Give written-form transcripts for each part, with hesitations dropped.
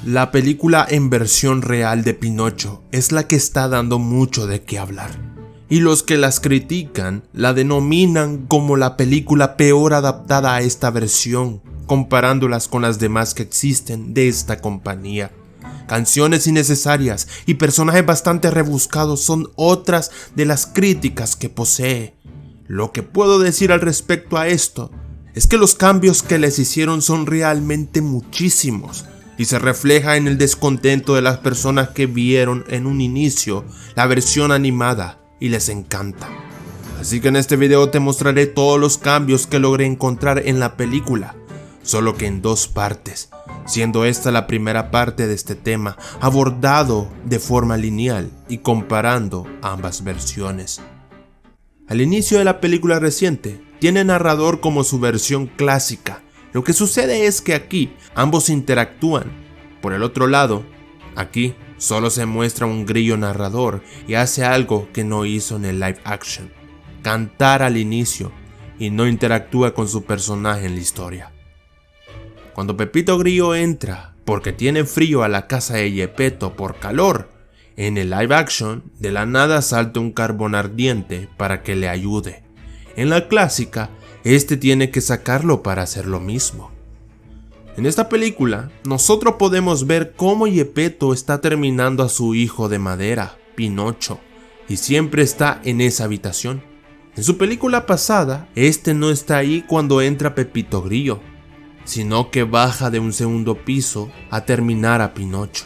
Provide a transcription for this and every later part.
La película en versión real de Pinocho es la que está dando mucho de qué hablar, y los que las critican la denominan como la película peor adaptada a esta versión, comparándolas con las demás que existen de esta compañía. Canciones innecesarias y personajes bastante rebuscados son otras de las críticas que posee. Lo que puedo decir al respecto a esto es que los cambios que les hicieron son realmente muchísimos y se refleja en el descontento de las personas que vieron en un inicio la versión animada y les encanta. Así que en este video te mostraré todos los cambios que logré encontrar en la película, solo que en dos partes, siendo esta la primera parte de este tema abordado de forma lineal y comparando ambas versiones. Al inicio de la película reciente, tiene narrador como su versión clásica. Lo que sucede es que aquí ambos interactúan. Por el otro lado, aquí solo se muestra un grillo narrador y hace algo que no hizo en el live action: cantar al inicio, y no interactúa con su personaje en la historia. Cuando Pepito Grillo entra porque tiene frío a la casa de Geppetto por calor, en el live action de la nada salta un carbón ardiente para que le ayude. En la clásica, este tiene que sacarlo para hacer lo mismo. En esta película, nosotros podemos ver cómo Geppetto está terminando a su hijo de madera, Pinocho, y siempre está en esa habitación. En su película pasada, este no está ahí cuando entra Pepito Grillo, sino que baja de un segundo piso a terminar a Pinocho.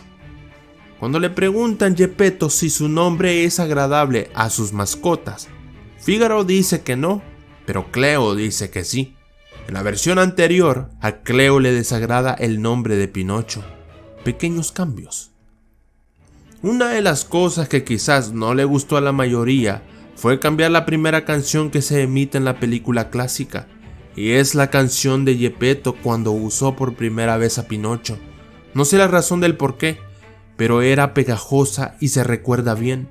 Cuando le preguntan a Geppetto si su nombre es agradable a sus mascotas, Fígaro dice que no, pero Cleo dice que sí. En la versión anterior, a Cleo le desagrada el nombre de Pinocho. Pequeños cambios. Una de las cosas que quizás no le gustó a la mayoría fue cambiar la primera canción que se emite en la película clásica, y es la canción de Geppetto cuando usó por primera vez a Pinocho. No sé la razón del por qué, pero era pegajosa y se recuerda bien.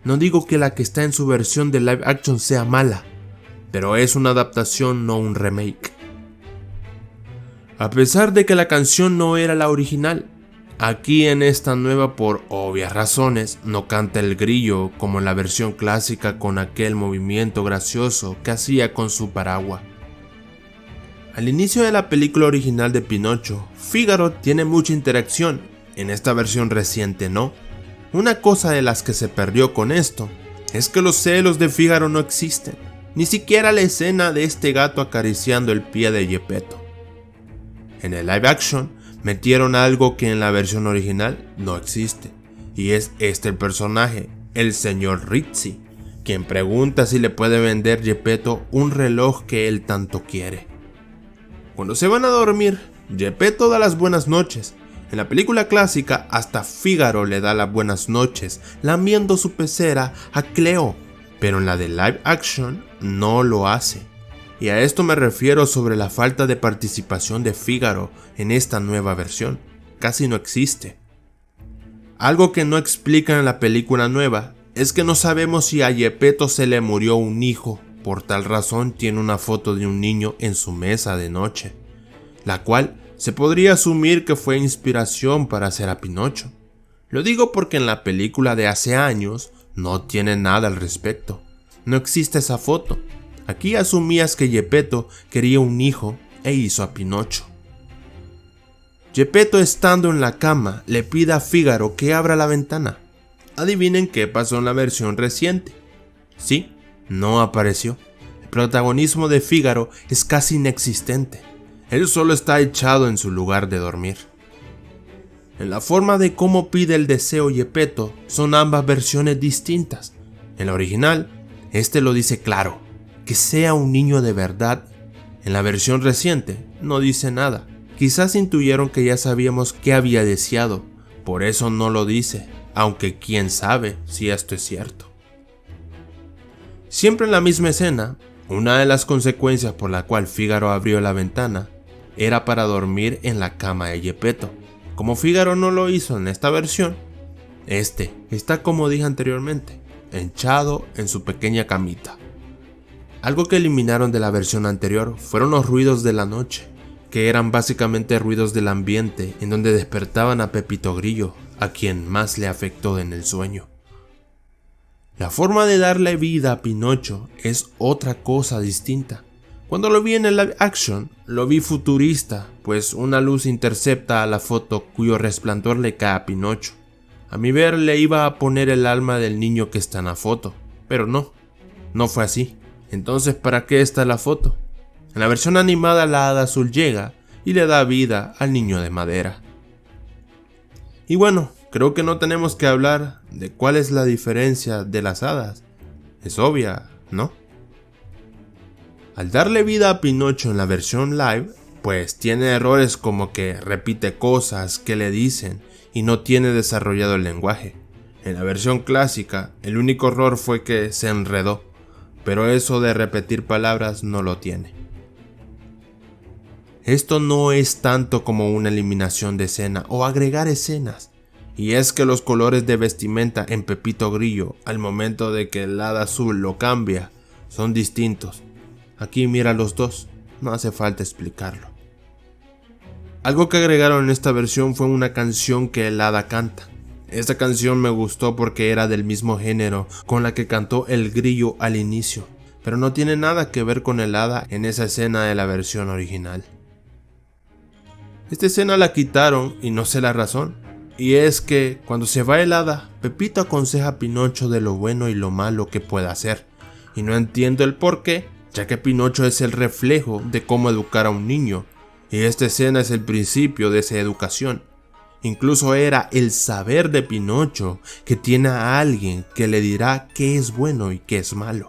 No digo que la que está en su versión de live action sea mala, pero es una adaptación, no un remake. A pesar de que la canción no era la original, aquí en esta nueva, por obvias razones, no canta el grillo como en la versión clásica con aquel movimiento gracioso que hacía con su paraguas. Al inicio de la película original de Pinocho, Fígaro tiene mucha interacción, en esta versión reciente no. Una cosa de las que se perdió con esto es que los celos de Fígaro no existen, ni siquiera la escena de este gato acariciando el pie de Geppetto. En el live action metieron algo que en la versión original no existe, y es el personaje, el señor Rizzi, quien pregunta si le puede vender Geppetto un reloj que él tanto quiere. Cuando se van a dormir, Geppetto da las buenas noches. En la película clásica, hasta Fígaro le da las buenas noches, lamiendo su pecera a Cleo, pero en la de live action no lo hace. Y a esto me refiero sobre la falta de participación de Fígaro en esta nueva versión. Casi no existe. Algo que no explican en la película nueva es que no sabemos si a Geppetto se le murió un hijo. Por tal razón tiene una foto de un niño en su mesa de noche, la cual se podría asumir que fue inspiración para hacer a Pinocho. Lo digo porque en la película de hace años no tiene nada al respecto. No existe esa foto. Aquí asumías que Geppetto quería un hijo e hizo a Pinocho. Geppetto, estando en la cama, le pide a Fígaro que abra la ventana. Adivinen qué pasó en la versión reciente. Sí, no apareció. El protagonismo de Fígaro es casi inexistente. Él solo está echado en su lugar de dormir. En la forma de cómo pide el deseo Geppetto son ambas versiones distintas. En la original, este lo dice claro, que sea un niño de verdad. En la versión reciente no dice nada. Quizás intuyeron que ya sabíamos qué había deseado, por eso no lo dice, aunque quién sabe si esto es cierto. Siempre en la misma escena, una de las consecuencias por la cual Fígaro abrió la ventana era para dormir en la cama de Geppetto. Como Fígaro no lo hizo en esta versión, este está, como dije anteriormente, echado en su pequeña camita. Algo que eliminaron de la versión anterior fueron los ruidos de la noche, que eran básicamente ruidos del ambiente en donde despertaban a Pepito Grillo, a quien más le afectó en el sueño. La forma de darle vida a Pinocho es otra cosa distinta. Cuando lo vi en el live action, lo vi futurista, pues una luz intercepta a la foto cuyo resplandor le cae a Pinocho. A mi ver le iba a poner el alma del niño que está en la foto, pero no fue así. Entonces, ¿para qué está la foto? En la versión animada la hada azul llega y le da vida al niño de madera. Y bueno, creo que no tenemos que hablar de cuál es la diferencia de las hadas. Es obvia, ¿no? Al darle vida a Pinocho en la versión live, pues tiene errores como que repite cosas que le dicen y no tiene desarrollado el lenguaje. En la versión clásica, el único error fue que se enredó, pero eso de repetir palabras no lo tiene. Esto no es tanto como una eliminación de escena o agregar escenas, y es que los colores de vestimenta en Pepito Grillo al momento de que el hada azul lo cambia son distintos. Aquí mira los dos, no hace falta explicarlo. Algo que agregaron en esta versión fue una canción que el hada canta. Esta canción me gustó porque era del mismo género con la que cantó el grillo al inicio, pero no tiene nada que ver con el hada en esa escena de la versión original. Esta escena la quitaron y no sé la razón, y es que cuando se va el hada, Pepito aconseja a Pinocho de lo bueno y lo malo que puede hacer, y no entiendo el por qué, ya que Pinocho es el reflejo de cómo educar a un niño, y esta escena es el principio de esa educación. Incluso era el saber de Pinocho que tiene a alguien que le dirá qué es bueno y qué es malo.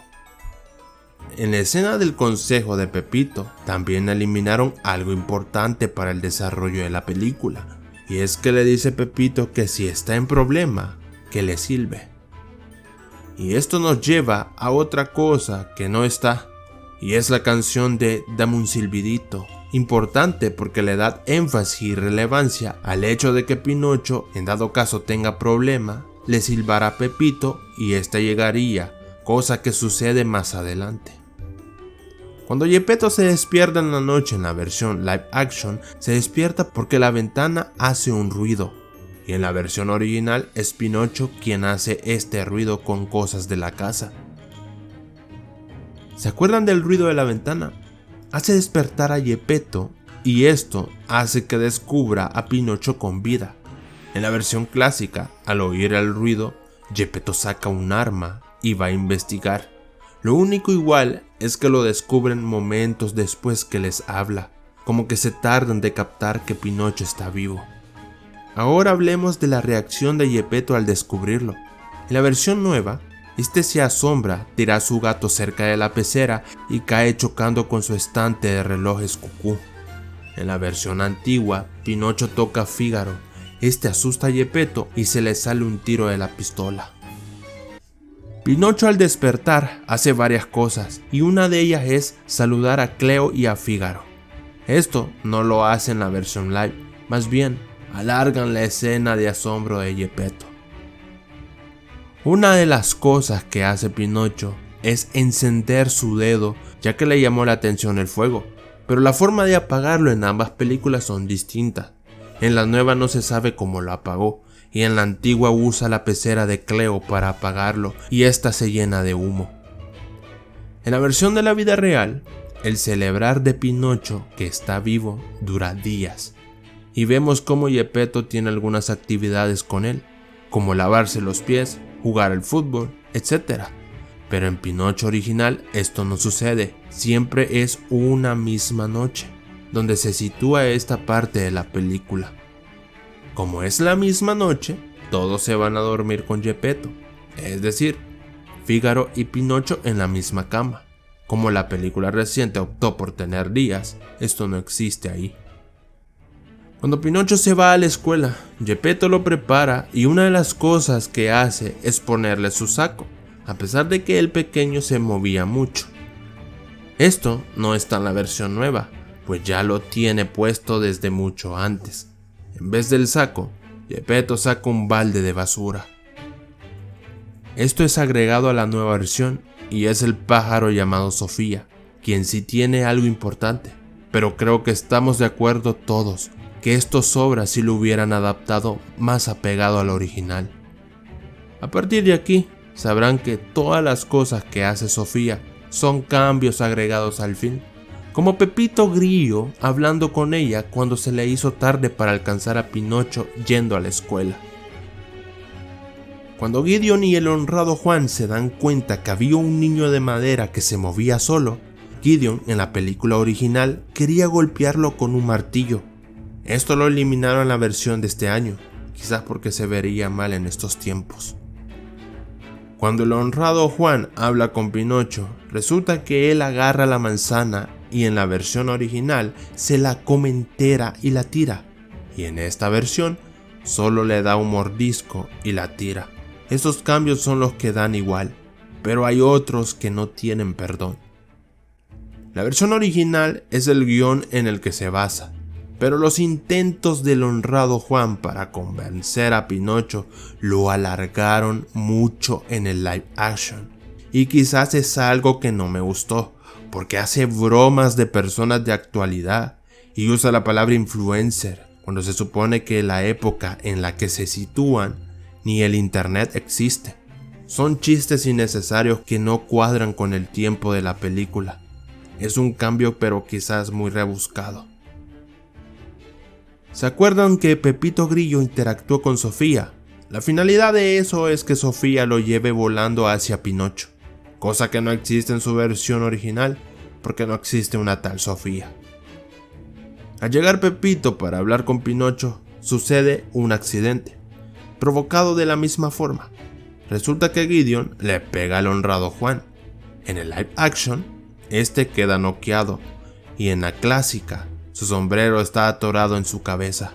En la escena del consejo de Pepito también eliminaron algo importante para el desarrollo de la película, y es que le dice Pepito que si está en problema, que le silbe. Y esto nos lleva a otra cosa que no está, y es la canción de Dame un silbidito, importante porque le da énfasis y relevancia al hecho de que Pinocho, en dado caso tenga problema, le silbará a Pepito y éste llegaría, cosa que sucede más adelante. Cuando Geppetto se despierta en la noche en la versión live action, se despierta porque la ventana hace un ruido, y en la versión original es Pinocho quien hace este ruido con cosas de la casa. ¿Se acuerdan del ruido de la ventana? Hace despertar a Geppetto y esto hace que descubra a Pinocho con vida. En la versión clásica, al oír el ruido, Geppetto saca un arma y va a investigar. Lo único igual es que lo descubren momentos después que les habla, como que se tardan de captar que Pinocho está vivo. Ahora hablemos de la reacción de Geppetto al descubrirlo. En la versión nueva, este se asombra, tira a su gato cerca de la pecera y cae chocando con su estante de relojes cucú. En la versión antigua, Pinocho toca a Fígaro. Este asusta a Geppetto y se le sale un tiro de la pistola. Pinocho al despertar hace varias cosas y una de ellas es saludar a Cleo y a Fígaro. Esto no lo hace en la versión live, más bien alargan la escena de asombro de Geppetto. Una de las cosas que hace Pinocho es encender su dedo, ya que le llamó la atención el fuego, pero la forma de apagarlo en ambas películas son distintas. En la nueva no se sabe cómo lo apagó, y en la antigua usa la pecera de Cleo para apagarlo y esta se llena de humo. En la versión de la vida real, el celebrar de Pinocho que está vivo dura días, y vemos cómo Geppetto tiene algunas actividades con él, como lavarse los pies, jugar al fútbol, etc. Pero en Pinocho original esto no sucede, siempre es una misma noche, donde se sitúa esta parte de la película. Como es la misma noche, todos se van a dormir con Geppetto, es decir, Fígaro y Pinocho en la misma cama. Como la película reciente optó por tener días, esto no existe ahí. Cuando Pinocho se va a la escuela, Geppetto lo prepara y una de las cosas que hace es ponerle su saco, a pesar de que el pequeño se movía mucho. Esto no está en la versión nueva, pues ya lo tiene puesto desde mucho antes. En vez del saco, Geppetto saca un balde de basura. Esto es agregado a la nueva versión y es el pájaro llamado Sofía, quien sí tiene algo importante. pero creo que estamos de acuerdo todos que esto sobra si lo hubieran adaptado más apegado al original. A partir de aquí, sabrán que todas las cosas que hace Sofía son cambios agregados al film, como Pepito Grillo hablando con ella cuando se le hizo tarde para alcanzar a Pinocho yendo a la escuela. Cuando Gideon y el honrado Juan se dan cuenta que había un niño de madera que se movía solo, Gideon en la película original quería golpearlo con un martillo. Esto lo eliminaron en la versión de este año, quizás porque se vería mal en estos tiempos. Cuando el honrado Juan habla con Pinocho, resulta que él agarra la manzana y en la versión original se la come entera y la tira, y en esta versión solo le da un mordisco y la tira. Estos cambios son los que dan igual, pero hay otros que no tienen perdón. La versión original es el guión en el que se basa, pero los intentos del honrado Juan para convencer a Pinocho lo alargaron mucho en el live action. Y quizás es algo que no me gustó, porque hace bromas de personas de actualidad y usa la palabra influencer, cuando se supone que la época en la que se sitúan ni el internet existe. Son chistes innecesarios que no cuadran con el tiempo de la película. Es un cambio pero quizás muy rebuscado. ¿Se acuerdan que Pepito Grillo interactuó con Sofía? La finalidad de eso es que Sofía lo lleve volando hacia Pinocho, cosa que no existe en su versión original, porque no existe una tal Sofía. Al llegar Pepito para hablar con Pinocho, sucede un accidente, provocado de la misma forma. Resulta que Gideon le pega al honrado Juan. En el live action, este queda noqueado, y en la clásica, su sombrero está atorado en su cabeza.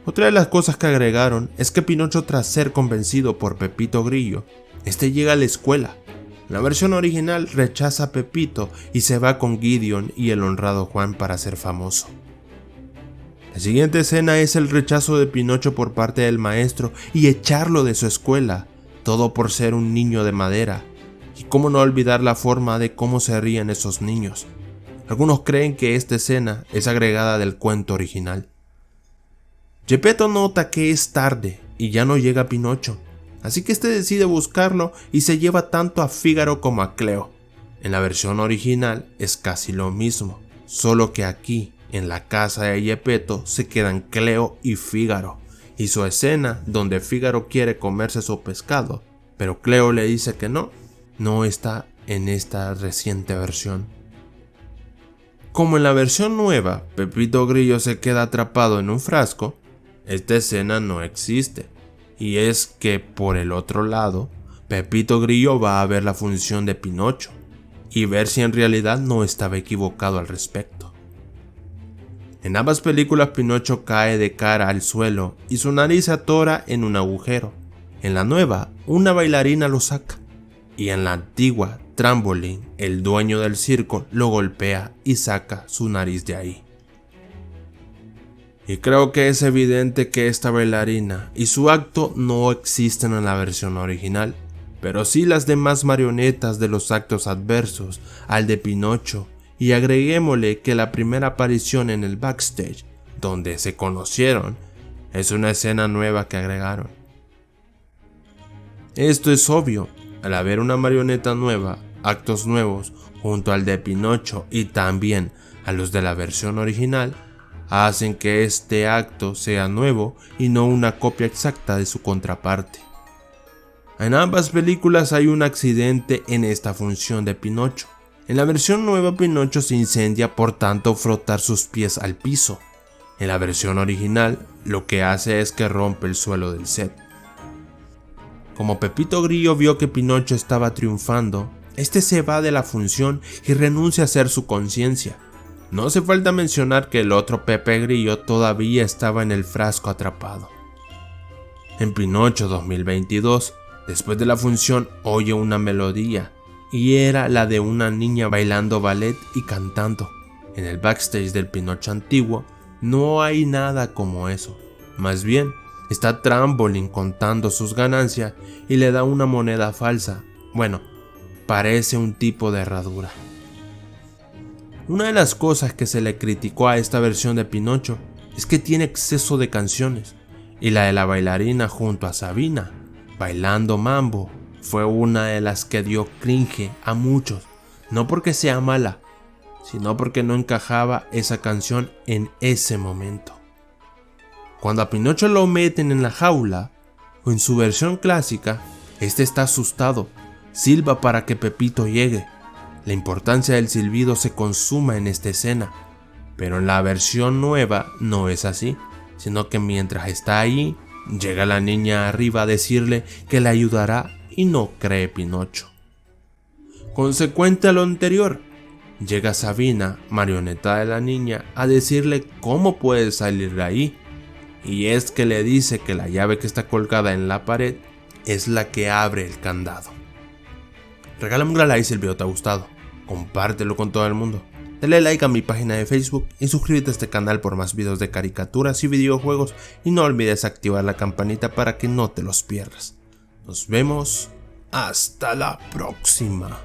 Otra de las cosas que agregaron es que Pinocho, tras ser convencido por Pepito Grillo, este llega a la escuela. La versión original rechaza a Pepito y se va con Gideon y el honrado Juan para ser famoso. La siguiente escena es el rechazo de Pinocho por parte del maestro y echarlo de su escuela, todo por ser un niño de madera. Y cómo no olvidar la forma de cómo se ríen esos niños. Algunos creen que esta escena es agregada del cuento original. Geppetto nota que es tarde y ya no llega Pinocho, así que este decide buscarlo y se lleva tanto a Fígaro como a Cleo. En la versión original es casi lo mismo, solo que aquí, en la casa de Geppetto, se quedan Cleo y Fígaro, y su escena donde Fígaro quiere comerse su pescado, pero Cleo le dice que no está en esta reciente versión. Como en la versión nueva, Pepito Grillo se queda atrapado en un frasco, esta escena no existe. Y es que, por el otro lado, Pepito Grillo va a ver la función de Pinocho y ver si en realidad no estaba equivocado al respecto. En ambas películas Pinocho cae de cara al suelo y su nariz se atora en un agujero. En la nueva, una bailarina lo saca. Y en la antigua, Trambolín, el dueño del circo, lo golpea y saca su nariz de ahí. Y creo que es evidente que esta bailarina y su acto no existen en la versión original, pero sí las demás marionetas de los actos adversos al de Pinocho, y agreguémosle que la primera aparición en el backstage, donde se conocieron, es una escena nueva que agregaron. Esto es obvio. Al haber una marioneta nueva, actos nuevos, junto al de Pinocho y también a los de la versión original, hacen que este acto sea nuevo y no una copia exacta de su contraparte. En ambas películas hay un accidente en esta función de Pinocho. En la versión nueva Pinocho se incendia por tanto frotar sus pies al piso. En la versión original lo que hace es que rompe el suelo del set. Como Pepito Grillo vio que Pinocho estaba triunfando, este se va de la función y renuncia a ser su conciencia. No hace falta mencionar que el otro Pepe Grillo todavía estaba en el frasco atrapado. En Pinocho 2022, después de la función oye una melodía, y era la de una niña bailando ballet y cantando. En el backstage del Pinocho antiguo no hay nada como eso, más bien está Trambolín contando sus ganancias y le da una moneda falsa. Bueno, parece un tipo de herradura. Una de las cosas que se le criticó a esta versión de Pinocho es que tiene exceso de canciones, y la de la bailarina junto a Sabina, bailando mambo, fue una de las que dio cringe a muchos, no porque sea mala, sino porque no encajaba esa canción en ese momento. Cuando a Pinocho lo meten en la jaula, o en su versión clásica, este está asustado, silba para que Pepito llegue. La importancia del silbido se consuma en esta escena, pero en la versión nueva no es así, sino que mientras está allí, llega la niña arriba a decirle que le ayudará y no cree Pinocho. Consecuente a lo anterior, llega Sabina, marioneta de la niña, a decirle cómo puede salir de ahí, y es que le dice que la llave que está colgada en la pared es la que abre el candado. Regálame un gran like si el video te ha gustado, compártelo con todo el mundo, dale like a mi página de Facebook y suscríbete a este canal por más videos de caricaturas y videojuegos, y no olvides activar la campanita para que no te los pierdas. Nos vemos, hasta la próxima.